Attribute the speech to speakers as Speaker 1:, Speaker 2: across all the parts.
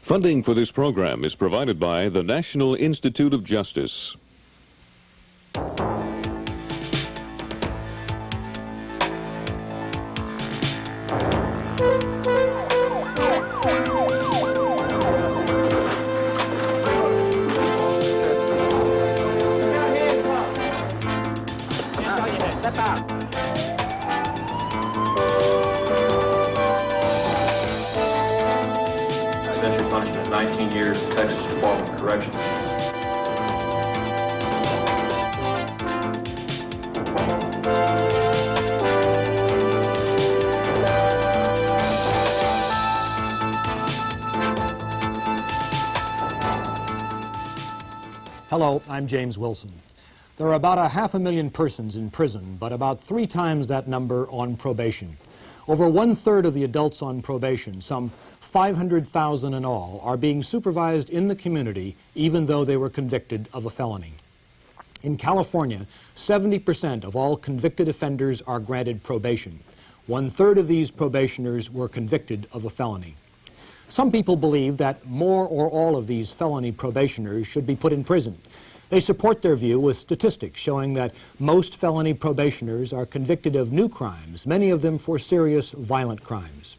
Speaker 1: Funding for this program is provided by the National Institute of Justice.
Speaker 2: Penitentiary function in 19 years in Texas Department of Corrections.
Speaker 3: Hello, I'm James Wilson. There are about 500,000 persons in prison, but about 3 times that number on probation. Over 1/3 of the adults on probation, some 500,000 in all, are being supervised in the community even though they were convicted of a felony. In California, 70% of all convicted offenders are granted probation. 1/3 of these probationers were convicted of a felony. Some people believe that more or all of these felony probationers should be put in prison. They support their view with statistics showing that most felony probationers are convicted of new crimes, many of them for serious violent crimes.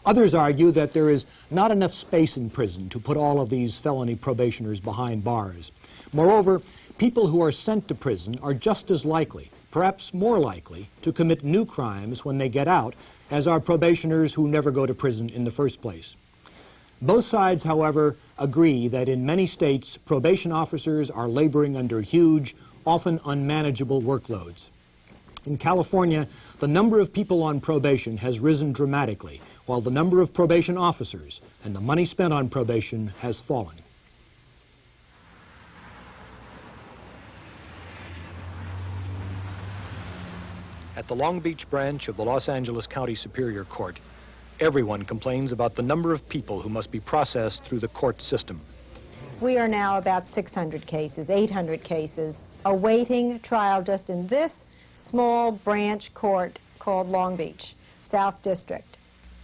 Speaker 3: Others argue that there is not enough space in prison to put all of these felony probationers behind bars. Moreover, people who are sent to prison are just as likely, perhaps more likely, to commit new crimes when they get out as are probationers who never go to prison in the first place. Both sides, however, agree that in many states, probation officers are laboring under huge, often unmanageable workloads. In California, the number of people on probation has risen dramatically, while the number of probation officers and the money spent on probation has fallen. At the Long Beach branch of the Los Angeles County Superior Court, everyone complains about the number of people who must be processed through the court system.
Speaker 4: We are now about 600 cases, 800 cases, awaiting trial just in this small branch court called Long Beach, South District.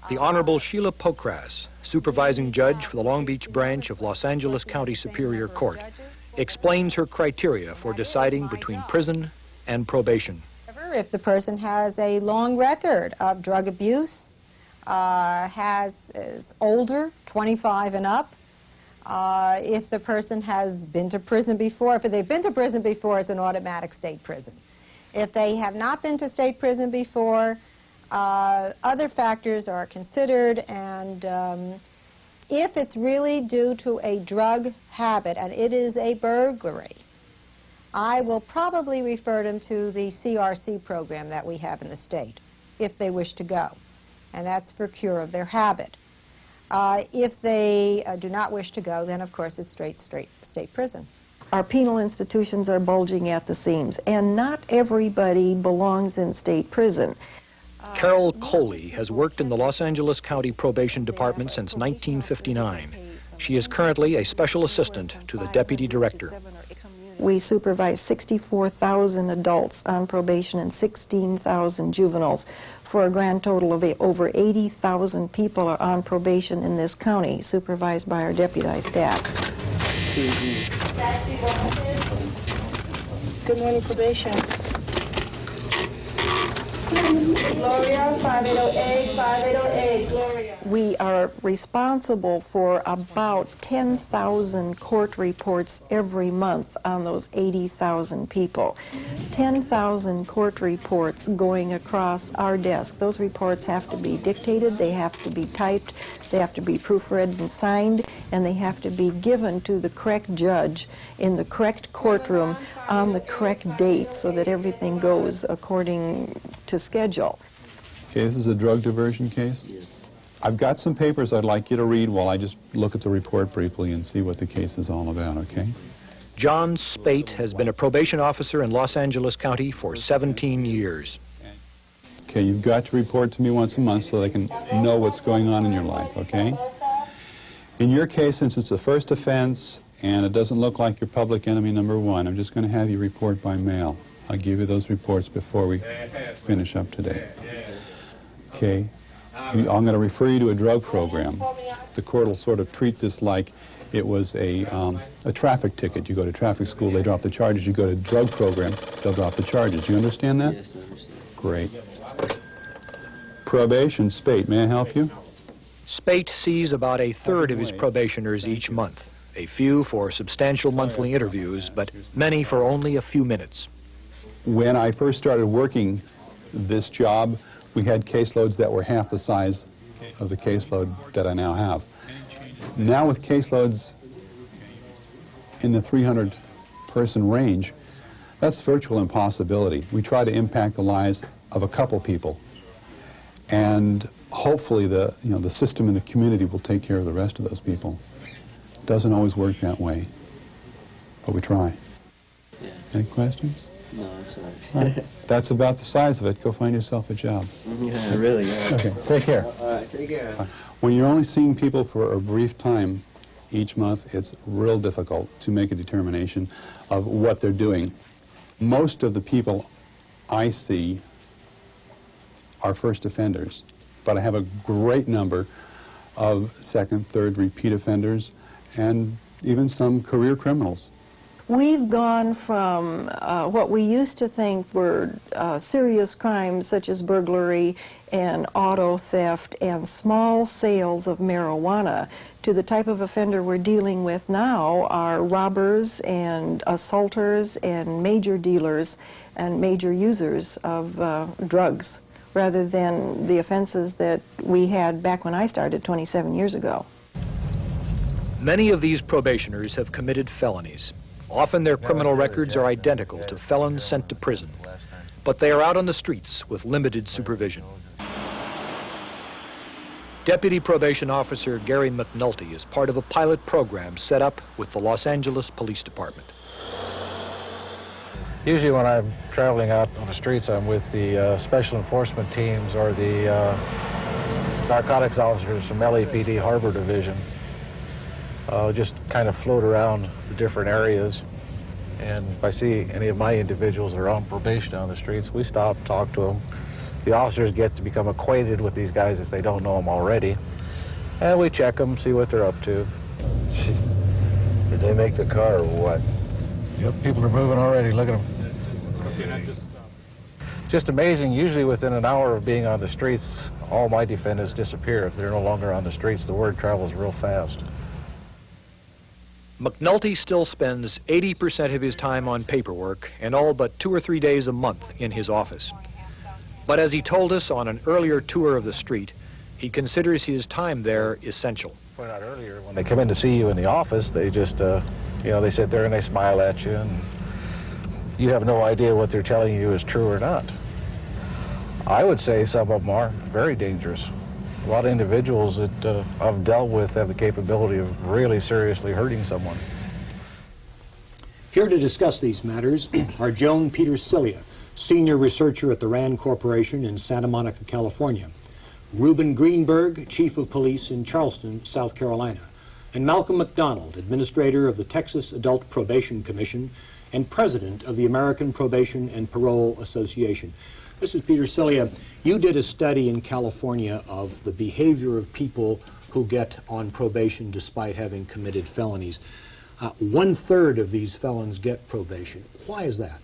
Speaker 3: The Honorable Sheila Pokras, supervising judge for the Long Beach branch of Los Angeles County Superior Court, explains her criteria for deciding between prison and probation.
Speaker 4: If the person has a long record of drug abuse, is older, 25 and up, if the person has been to prison before, if they've been to prison before, it's an automatic state prison. If they have not been to state prison before, other factors are considered, and if it's really due to a drug habit and it is a burglary, I will probably refer them to the CRC program that we have in the state, if they wish to go, and that's for cure of their habit. If they do not wish to go, then of course it's straight state prison.
Speaker 5: Our penal institutions are bulging at the seams, and not everybody belongs in state prison.
Speaker 3: Carol Coley has worked in the Los Angeles County Probation Department since 1959. She is currently a special assistant to the deputy director.
Speaker 5: We supervise 64,000 adults on probation and 16,000 juveniles, for a grand total of over 80,000 people are on probation in this county, supervised by our deputized staff.
Speaker 6: Good morning, probation. Gloria, 5808, 5808, Gloria.
Speaker 5: We are responsible for about 10,000 court reports every month on those 80,000 people. 10,000 court reports going across our desk. Those reports have to be dictated, they have to be typed, they have to be proofread and signed, and they have to be given to the correct judge in the correct courtroom on the correct date so that everything goes according to schedule.
Speaker 7: Okay, this is a drug diversion case? Yes. I've got some papers I'd like you to read while I just look at the report briefly and see what the case is all about, okay?
Speaker 3: John Spate has been a probation officer in Los Angeles County for 17 years.
Speaker 7: Okay, you've got to report to me once a month so that I can know what's going on in your life, okay? In your case, since it's a first offense and it doesn't look like you're public enemy number 1, I'm just going to have you report by mail. I'll give you those reports before we finish up today. Okay. I'm going to refer you to a drug program. The court will sort of treat this like it was a traffic ticket. You go to traffic school, they drop the charges. You go to drug program, they'll drop the charges. You understand that?
Speaker 8: Yes, I understand.
Speaker 7: Great. Probation, Spate, may I help you?
Speaker 3: Spate sees about a third of his probationers each month, a few for substantial monthly interviews, but many for only a few minutes.
Speaker 7: When I first started working this job, we had caseloads that were half the size of the caseload that I now have. Now with caseloads in the 300-person range, that's virtual impossibility. We try to impact the lives of a couple people, and hopefully the system in the community will take care of the rest of those people. It doesn't always work that way, but we try.
Speaker 8: Yeah.
Speaker 7: Any questions?
Speaker 8: No, that's all right.
Speaker 7: That's about the size of it. Go find yourself a job.
Speaker 8: Yeah, really, yeah.
Speaker 7: Okay, take care.
Speaker 8: All right, take care.
Speaker 7: When you're only seeing people for a brief time each month, it's real difficult to make a determination of what they're doing. Most of the people I see are first offenders, but I have a great number of second, third, repeat offenders, and even some career criminals.
Speaker 5: We've gone from what we used to think were serious crimes such as burglary and auto theft and small sales of marijuana to the type of offender we're dealing with now are robbers and assaulters and major dealers and major users of drugs, rather than the offenses that we had back when I started 27 years ago.
Speaker 3: Many of these probationers have committed felonies. Often their criminal records are identical to felons sent to prison, but they are out on the streets with limited supervision. Deputy Probation Officer Gary McNulty is part of a pilot program set up with the Los Angeles Police Department.
Speaker 9: Usually when I'm traveling out on the streets, I'm with the special enforcement teams or the narcotics officers from LAPD Harbor Division. Just kind of float around the different areas, and if I see any of my individuals that are on probation on the streets, we stop, talk to them. The officers get to become acquainted with these guys if they don't know them already, and we check them, see what they're up to.
Speaker 10: Did they make the car or what?
Speaker 9: Yep, people are moving already, look at them. Just amazing, usually within an hour of being on the streets, all my defendants disappear. If they're no longer on the streets, the word travels real fast.
Speaker 3: McNulty still spends 80% of his time on paperwork and all but 2 or 3 days a month in his office. But as he told us on an earlier tour of the street, he considers his time there essential.
Speaker 9: Pointed out earlier, when they come in to see you in the office, they just, they sit there and they smile at you, and you have no idea what they're telling you is true or not. I would say some of them are very dangerous. A lot of individuals that I've dealt with have the capability of really seriously hurting someone.
Speaker 3: Here to discuss these matters are Joan Petersilia, senior researcher at the RAND Corporation in Santa Monica, California, Reuben Greenberg, chief of police in Charleston, South Carolina, and Malcolm McDonald, administrator of the Texas Adult Probation Commission and president of the American Probation and Parole Association. Mrs. Petersilia, you did a study in California of the behavior of people who get on probation despite having committed felonies. 1/3 of these felons get probation. Why is that?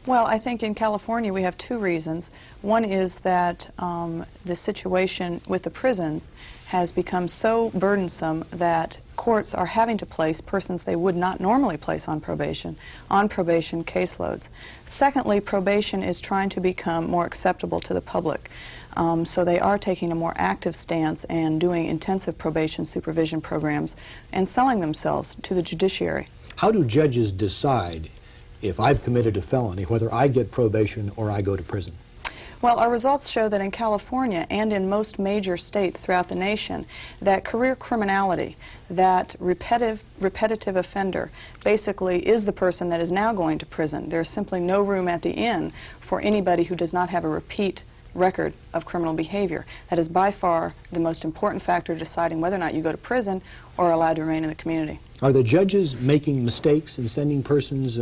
Speaker 11: Well, I think in California we have two reasons. One is that the situation with the prisons has become so burdensome that courts are having to place persons they would not normally place on probation caseloads. Secondly, probation is trying to become more acceptable to the public. So they are taking a more active stance and doing intensive probation supervision programs and selling themselves to the judiciary.
Speaker 3: How do judges decide if I've committed a felony, whether I get probation or I go to prison?
Speaker 11: Well, our results show that in California and in most major states throughout the nation, that career criminality, that repetitive offender, basically is the person that is now going to prison. There's simply no room at the inn for anybody who does not have a repeat record of criminal behavior. That is by far the most important factor deciding whether or not you go to prison or are allowed to remain in the community.
Speaker 3: Are the judges making mistakes in sending persons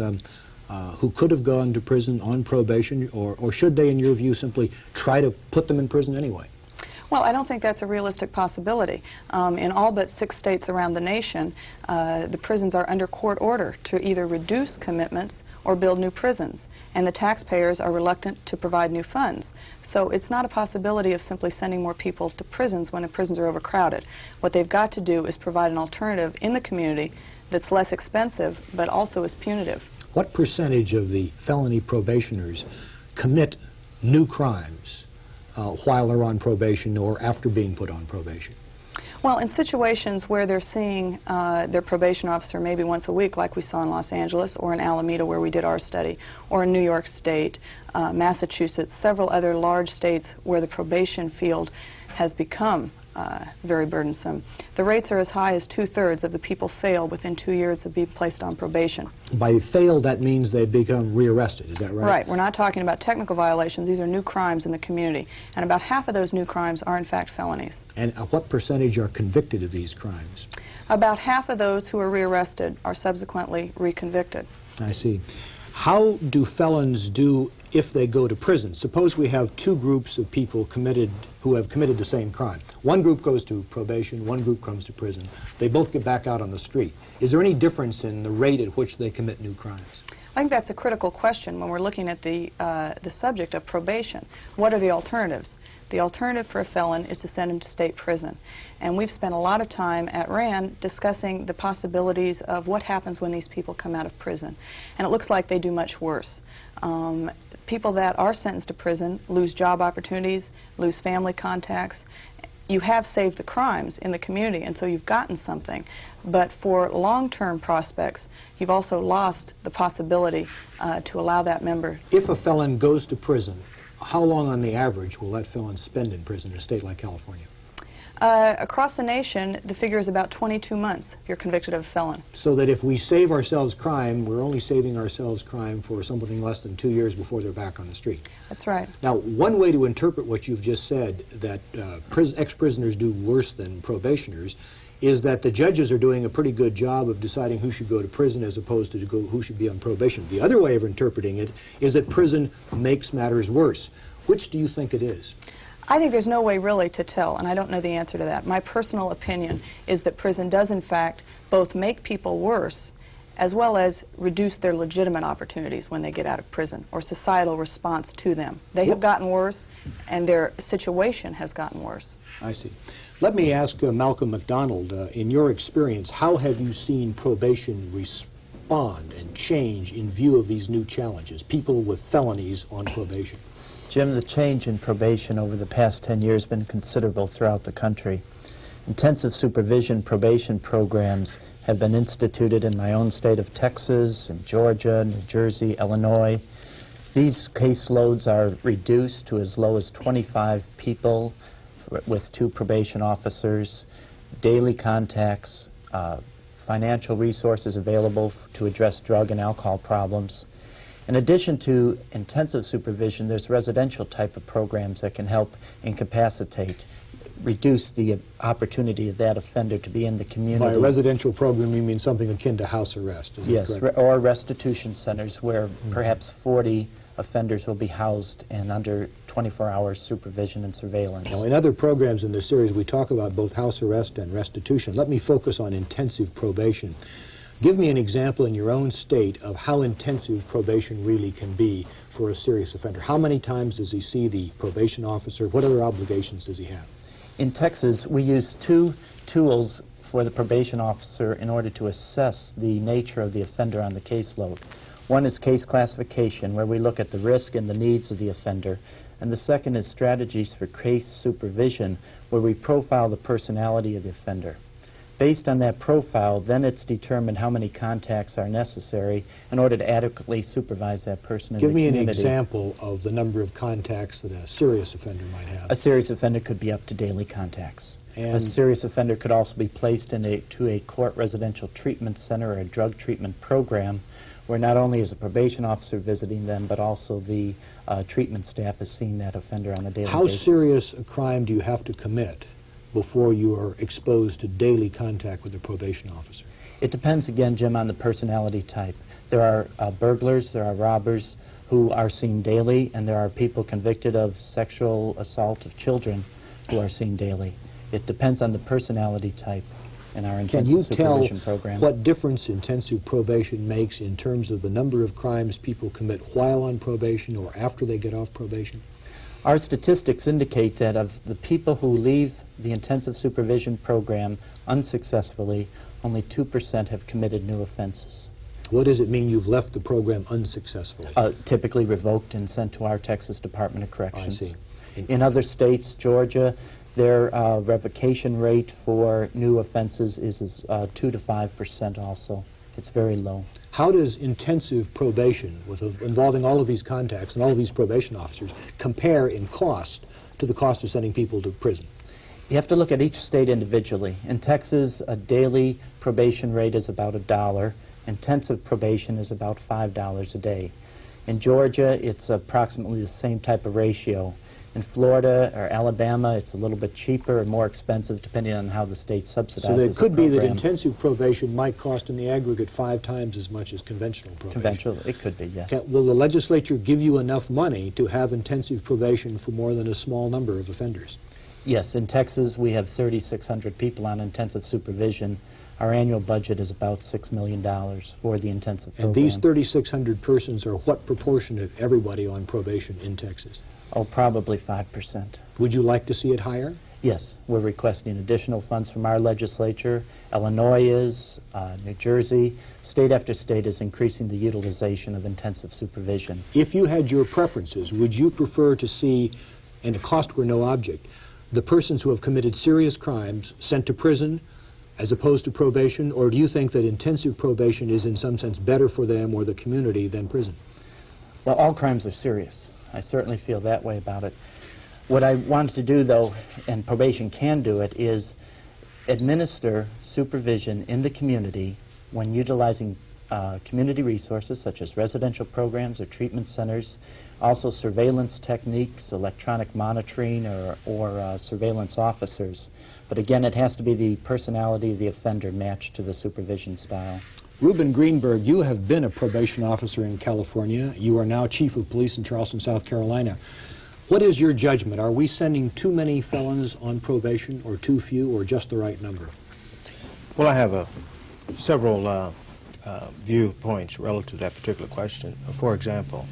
Speaker 3: who could have gone to prison on probation, or should they, in your view, simply try to put them in prison anyway?
Speaker 11: Well, I don't think that's a realistic possibility. In all but 6 states around the nation, the prisons are under court order to either reduce commitments or build new prisons, and the taxpayers are reluctant to provide new funds. So it's not a possibility of simply sending more people to prisons when the prisons are overcrowded. What they've got to do is provide an alternative in the community that's less expensive but also is punitive.
Speaker 3: What percentage of the felony probationers commit new crimes while they're on probation or after being put on probation?
Speaker 11: Well, in situations where they're seeing their probation officer maybe once a week, like we saw in Los Angeles or in Alameda where we did our study, or in New York State, Massachusetts, several other large states where the probation field has become very burdensome. The rates are as high as 2/3 of the people fail within 2 years of being placed on probation.
Speaker 3: By fail, that means they become rearrested, is that right?
Speaker 11: Right. We're not talking about technical violations. These are new crimes in the community. And about half of those new crimes are, in fact, felonies.
Speaker 3: And what percentage are convicted of these crimes?
Speaker 11: About half of those who are rearrested are subsequently reconvicted.
Speaker 3: I see. How do felons do if they go to prison? Suppose we have 2 groups of people who have committed the same crime. One group goes to probation, one group comes to prison. They both get back out on the street. Is there any difference in the rate at which they commit new crimes?
Speaker 11: I think that's a critical question when we're looking at the subject of probation. What are the alternatives? The alternative for a felon is to send him to state prison. And we've spent a lot of time at RAND discussing the possibilities of what happens when these people come out of prison. And it looks like they do much worse. People that are sentenced to prison lose job opportunities, lose family contacts. You have saved the crimes in the community, and so you've gotten something. But for long-term prospects, you've also lost the possibility to allow that member.
Speaker 3: If a felon goes to prison, how long on the average will that felon spend in prison in a state like California?
Speaker 11: Across the nation, the figure is about 22 months if you're convicted of a felon.
Speaker 3: So that if we save ourselves crime, we're only saving ourselves crime for something less than 2 years before they're back on the street.
Speaker 11: That's right.
Speaker 3: Now, one way to interpret what you've just said, that ex-prisoners do worse than probationers, is that the judges are doing a pretty good job of deciding who should go to prison as opposed to who should be on probation. The other way of interpreting it is that prison makes matters worse. Which do you think it is?
Speaker 11: I think there's no way really to tell, and I don't know the answer to that. My personal opinion is that prison does, in fact, both make people worse as well as reduce their legitimate opportunities when they get out of prison, or societal response to them. They have gotten worse, and their situation has gotten worse.
Speaker 3: I see. Let me ask Malcolm McDonald, in your experience, how have you seen probation respond and change in view of these new challenges, people with felonies on probation?
Speaker 12: Jim, the change in probation over the past 10 years has been considerable throughout the country. Intensive supervision probation programs have been instituted in my own state of Texas, in Georgia, New Jersey, Illinois. These caseloads are reduced to as low as 25 people with 2 probation officers, daily contacts, financial resources available to address drug and alcohol problems. In addition to intensive supervision, there's residential type of programs that can help incapacitate, reduce the opportunity of that offender to be in the community.
Speaker 3: By a residential program, you mean something akin to house arrest, is
Speaker 12: yes,
Speaker 3: that correct?
Speaker 12: or restitution centers where perhaps 40 offenders will be housed and under 24-hour supervision and surveillance.
Speaker 3: Now, in other programs in this series, we talk about both house arrest and restitution. Let me focus on intensive probation. Give me an example in your own state of how intensive probation really can be for a serious offender. How many times does he see the probation officer? What other obligations does he have?
Speaker 12: In Texas, we use 2 tools for the probation officer in order to assess the nature of the offender on the caseload. One is case classification, where we look at the risk and the needs of the offender. And the second is strategies for case supervision, where we profile the personality of the offender. Based on that profile, then it's determined how many contacts are necessary in order to adequately supervise that person in the community.
Speaker 3: Give me an example of the number of contacts that a serious offender might have.
Speaker 12: A serious offender could be up to daily contacts. And a serious offender could also be placed into a court residential treatment center or a drug treatment program where not only is a probation officer visiting them, but also the treatment staff is seeing that offender on a daily basis.
Speaker 3: How serious a crime do you have to commit before you are exposed to daily contact with a probation officer?
Speaker 12: It depends, again, Jim, on the personality type. There are burglars, there are robbers who are seen daily, and there are people convicted of sexual assault of children who are seen daily. It depends on the personality type in our
Speaker 3: Can you
Speaker 12: intensive
Speaker 3: tell
Speaker 12: supervision program.
Speaker 3: what difference intensive probation makes in terms of the number of crimes people commit while on probation or after they get off probation?
Speaker 12: Our statistics indicate that of the people who leave the intensive supervision program unsuccessfully, only 2% have committed new offenses.
Speaker 3: What does it mean you've left the program unsuccessfully?
Speaker 12: Typically revoked and sent to our Texas Department of Corrections.
Speaker 3: I see.
Speaker 12: In other states, Georgia, their revocation rate for new offenses is 2 to 5% also. It's very low.
Speaker 3: How does intensive probation, involving all of these contacts and all of these probation officers, compare in cost to the cost of sending people to prison?
Speaker 12: You have to look at each state individually. In Texas, a daily probation rate is about $1. Intensive probation is about $5 a day. In Georgia, it's approximately the same type of ratio. In Florida or Alabama, it's a little bit cheaper or more expensive depending on how the state subsidizes
Speaker 3: So there could
Speaker 12: the
Speaker 3: be that
Speaker 12: program.
Speaker 3: intensive probation might cost in the aggregate 5 times as much as conventional probation.
Speaker 12: Conventional, it could be, yes.
Speaker 3: Will the legislature give you enough money to have intensive probation for more than a small number of offenders?
Speaker 12: Yes, in Texas we have 3,600 people on intensive supervision. Our annual budget is about $6 million for the intensive program.
Speaker 3: And these 3,600 persons are what proportion of everybody on probation in Texas?
Speaker 12: Oh, probably 5%.
Speaker 3: Would you like to see it higher?
Speaker 12: Yes, we're requesting additional funds from our legislature. Illinois is, New Jersey, state after state is increasing the utilization of intensive supervision.
Speaker 3: If you had your preferences, would you prefer to see, and the cost were no object, the persons who have committed serious crimes sent to prison as opposed to probation, or do you think that intensive probation is in some sense better for them or the community than prison?
Speaker 12: Well, all crimes are serious. I certainly feel that way about it. What I wanted to do, though, and probation can do it, is administer supervision in the community when utilizing community resources such as residential programs or treatment centers, also surveillance techniques, electronic monitoring, or surveillance officers. But again, it has to be the personality of the offender matched to the supervision style.
Speaker 3: Reuben Greenberg, you have been a probation officer in California. You are now chief of police in Charleston, South Carolina. What is your judgment? Are we sending too many felons on probation, or too few, or just the right number?
Speaker 13: Well, I have several viewpoints relative to that particular question. For example,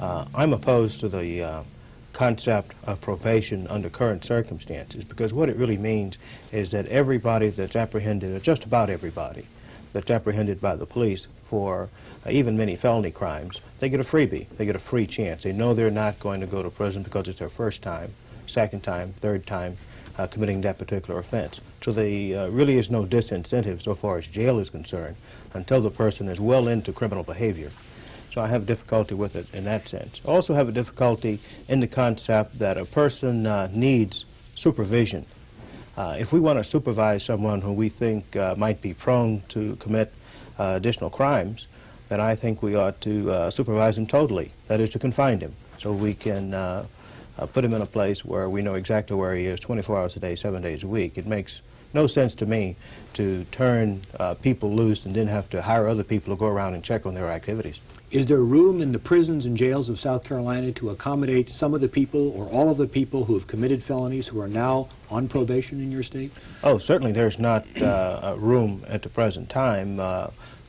Speaker 13: I'm opposed to the concept of probation under current circumstances, because what it really means is that everybody that's apprehended, or just about everybody, that's apprehended by the police for even many felony crimes, they get a freebie. They get a free chance. They know they're not going to go to prison because it's their first time, second time, third time committing that particular offense. So there really is no disincentive so far as jail is concerned until the person is well into criminal behavior. So I have difficulty with it in that sense. I also have a difficulty in the concept that a person needs supervision. If we want to supervise someone who we think might be prone to commit additional crimes, then I think we ought to supervise him totally. That is, to confine him, so we can put him in a place where we know exactly where he is 24 hours a day, 7 days a week. It makes no sense to me to turn people loose and then have to hire other people to go around and check on their activities.
Speaker 3: Is there room in the prisons and jails of South Carolina to accommodate some of the people or all of the people who have committed felonies who are now on probation in your state?
Speaker 13: Oh, certainly there's not room at the present time.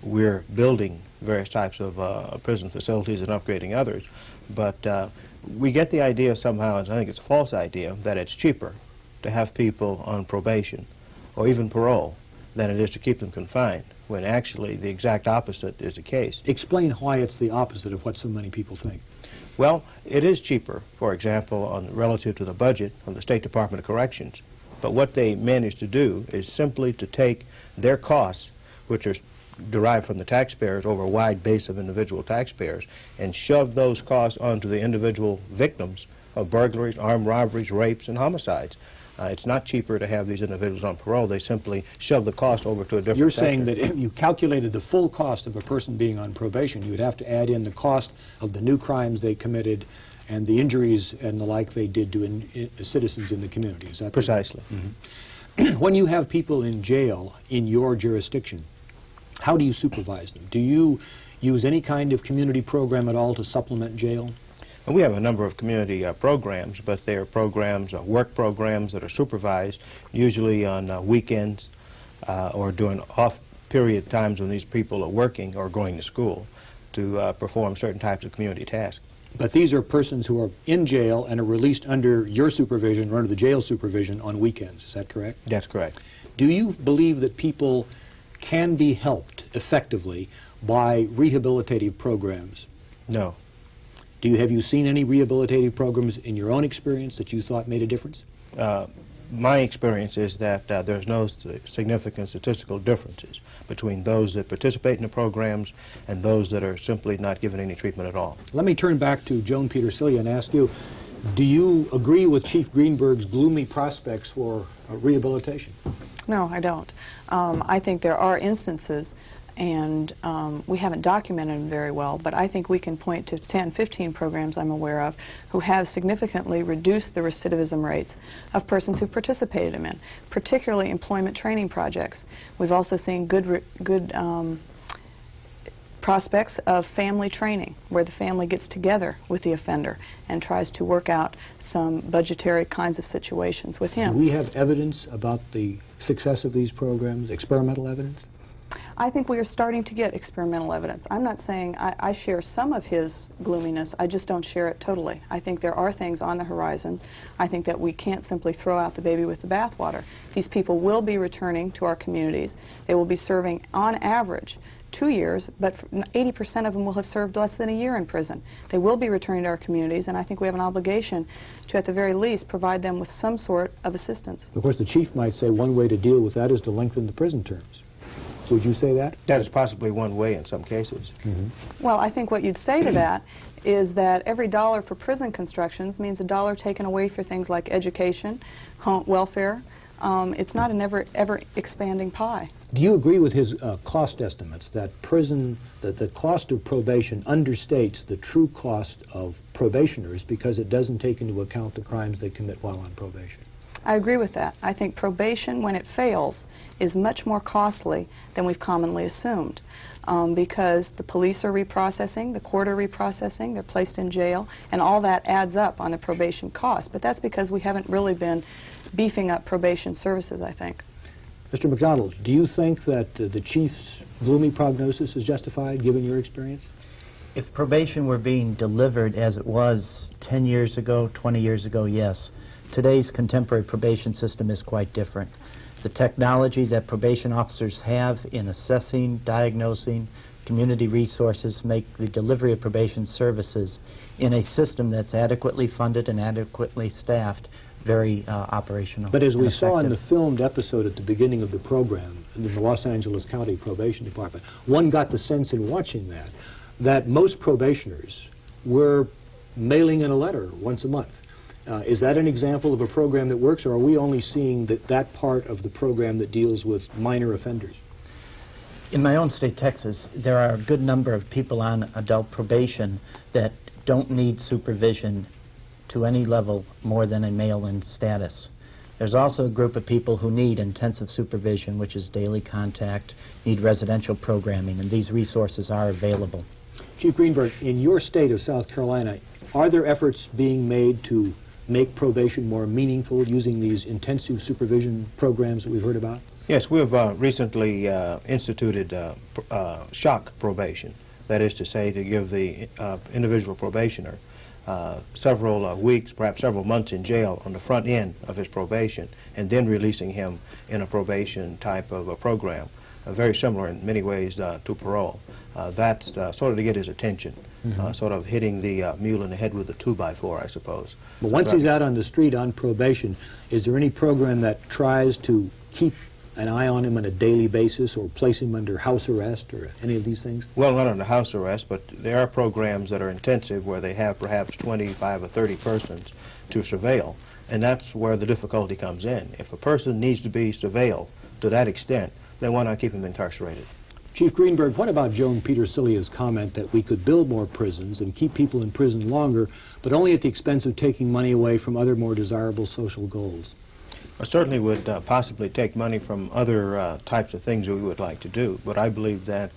Speaker 13: We're building various types of prison facilities and upgrading others. But we get the idea somehow, and I think it's a false idea, that it's cheaper to have people on probation or even parole than it is to keep them confined, when actually the exact opposite is the case.
Speaker 3: Explain why it's the opposite of what so many people think.
Speaker 13: Well, it is cheaper, for example, relative to the budget of the State Department of Corrections. But what they manage to do is simply to take their costs, which are derived from the taxpayers over a wide base of individual taxpayers, and shove those costs onto the individual victims of burglaries, armed robberies, rapes, and homicides. It's not cheaper to have these individuals on parole. They simply shove the cost over to a different
Speaker 3: You're
Speaker 13: sector.
Speaker 3: saying that if you calculated the full cost of a person being on probation, you would have to add in the cost of the new crimes they committed and the injuries and the like they did to citizens in the community. Is that
Speaker 13: precisely?
Speaker 3: Mm-hmm. When you have people in jail in your jurisdiction, how do you supervise them? Do you use any kind of community program at all to supplement jail?
Speaker 13: And we have a number of community programs, but they are programs, work programs that are supervised, usually on weekends or during off-period times when these people are working or going to school to perform certain types of community tasks.
Speaker 3: But these are persons who are in jail and are released under your supervision or under the jail supervision on weekends. Is that correct?
Speaker 13: That's correct.
Speaker 3: Do you believe that people can be helped effectively by rehabilitative programs?
Speaker 13: No.
Speaker 3: Have you seen any rehabilitative programs in your own experience that you thought made a difference?
Speaker 13: My experience is that there's no significant statistical differences between those that participate in the programs and those that are simply not given any treatment at all.
Speaker 3: Let me turn back to Joan Petersilia and ask you, do you agree with Chief Greenberg's gloomy prospects for rehabilitation?
Speaker 11: No, I don't. I think there are instances, and we haven't documented them very well, but I think we can point to 10, 15 programs I'm aware of who have significantly reduced the recidivism rates of persons who've participated in them, particularly employment training projects. We've also seen good prospects of family training, where the family gets together with the offender and tries to work out some budgetary kinds of situations with him.
Speaker 3: Do we have evidence about the success of these programs, experimental evidence?
Speaker 11: I think we are starting to get experimental evidence. I'm not saying I share some of his gloominess, I just don't share it totally. I think there are things on the horizon. I think that we can't simply throw out the baby with the bathwater. These people will be returning to our communities. They will be serving, on average, 2 years, but 80% of them will have served less than a year in prison. They will be returning to our communities, and I think we have an obligation to, at the very least, provide them with some sort of assistance.
Speaker 3: Of course, the chief might say one way to deal with that is to lengthen the prison terms. Would you say that?
Speaker 13: That is possibly one way in some cases.
Speaker 11: Well, I think what you'd say to that is that every dollar for prison constructions means a dollar taken away for things like education, home welfare. It's not an ever expanding pie.
Speaker 3: Do you agree with his cost estimates that the cost of probation understates the true cost of probationers because it doesn't take into account the crimes they commit while on probation?
Speaker 11: I agree with that. I think probation, when it fails, is much more costly than we've commonly assumed because the police are reprocessing, the court are reprocessing, they're placed in jail, and all that adds up on the probation cost. But that's because we haven't really been beefing up probation services, I think.
Speaker 3: Mr. McDonald, do you think that the chief's gloomy prognosis is justified, given your experience?
Speaker 12: If probation were being delivered as it was 10 years ago, 20 years ago, yes. Today's contemporary probation system is quite different. The technology that probation officers have in assessing, diagnosing, community resources make the delivery of probation services in a system that's adequately funded and adequately staffed very operational.
Speaker 3: But as we saw in the filmed episode at the beginning of the program in the Los Angeles County Probation Department, one got the sense in watching that most probationers were mailing in a letter once a month. Is that an example of a program that works, or are we only seeing that part of the program that deals with minor offenders?
Speaker 12: In my own state, Texas, there are a good number of people on adult probation that don't need supervision to any level more than a mail-in status. There's also a group of people who need intensive supervision, which is daily contact, need residential programming, and these resources are available.
Speaker 3: Chief Greenberg, in your state of South Carolina, are there efforts being made to make probation more meaningful using these intensive supervision programs that we've heard about?
Speaker 13: Yes, we have recently instituted shock probation. That is to say, to give the individual probationer several weeks, perhaps several months in jail on the front end of his probation, and then releasing him in a probation type of a program, very similar in many ways to parole. That's sort of to get his attention, sort of hitting the mule in the head with a 2x4, I suppose.
Speaker 3: But once he's out on the street on probation, is there any program that tries to keep an eye on him on a daily basis or place him under house arrest or any of these things?
Speaker 13: Well, not under house arrest, but there are programs that are intensive where they have perhaps 25 or 30 persons to surveil, and that's where the difficulty comes in. If a person needs to be surveilled to that extent, then why not keep him incarcerated?
Speaker 3: Chief Greenberg, what about Joan Petersilia's comment that we could build more prisons and keep people in prison longer, but only at the expense of taking money away from other more desirable social goals?
Speaker 13: I certainly would possibly take money from other types of things that we would like to do, but I believe that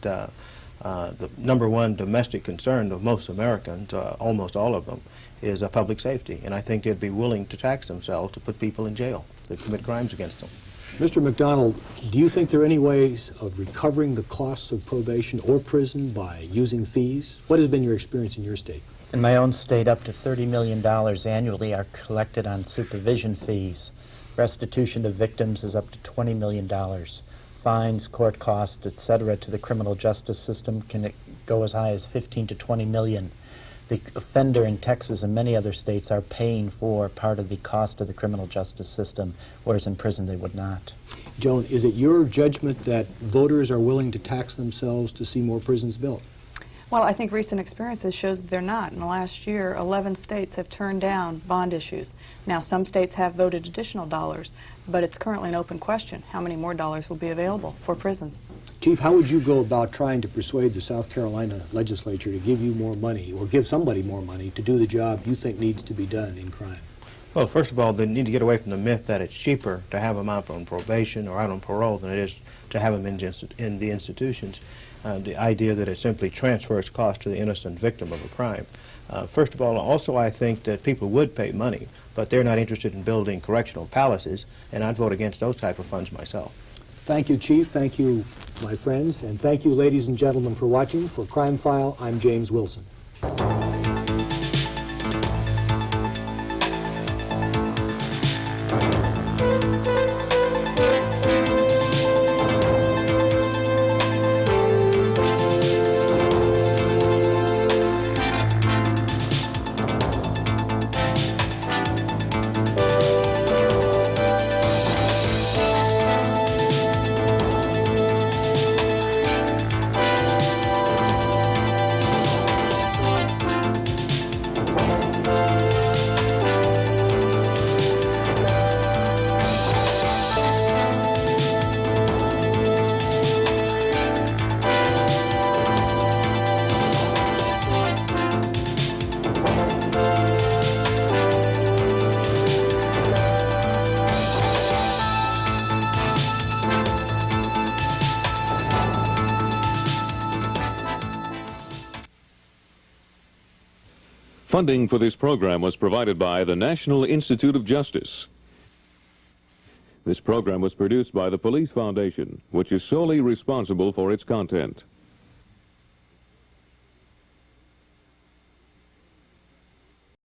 Speaker 13: the number one domestic concern of most Americans, almost all of them, is public safety. And I think they'd be willing to tax themselves to put people in jail that commit crimes against them.
Speaker 3: Mr. McDonald, do you think there are any ways of recovering the costs of probation or prison by using fees? What has been your experience in your state?
Speaker 12: In my own state, up to $30 million annually are collected on supervision fees. Restitution to victims is up to $20 million. Fines, court costs, etc., to the criminal justice system can go as high as 15 to 20 million. The offender in Texas and many other states are paying for part of the cost of the criminal justice system, whereas in prison they would not.
Speaker 3: Joan, is it your judgment that voters are willing to tax themselves to see more prisons built?
Speaker 11: Well, I think recent experiences shows that they're not. In the last year, 11 states have turned down bond issues. Now, some states have voted additional dollars, but it's currently an open question how many more dollars will be available for prisons.
Speaker 3: Chief, how would you go about trying to persuade the South Carolina legislature to give you more money, or give somebody more money, to do the job you think needs to be done in crime?
Speaker 13: Well, first of all, they need to get away from the myth that it's cheaper to have them out on probation or out on parole than it is to have them in the institutions. The idea that it simply transfers cost to the innocent victim of a crime. First of all, also I think that people would pay money, but they're not interested in building correctional palaces, and I'd vote against those type of funds myself.
Speaker 3: Thank you, Chief. Thank you, my friends. And thank you, ladies and gentlemen, for watching. For Crime File, I'm James Wilson.
Speaker 1: Funding for this program was provided by the National Institute of Justice. This program was produced by the Police Foundation, which is solely responsible for its content.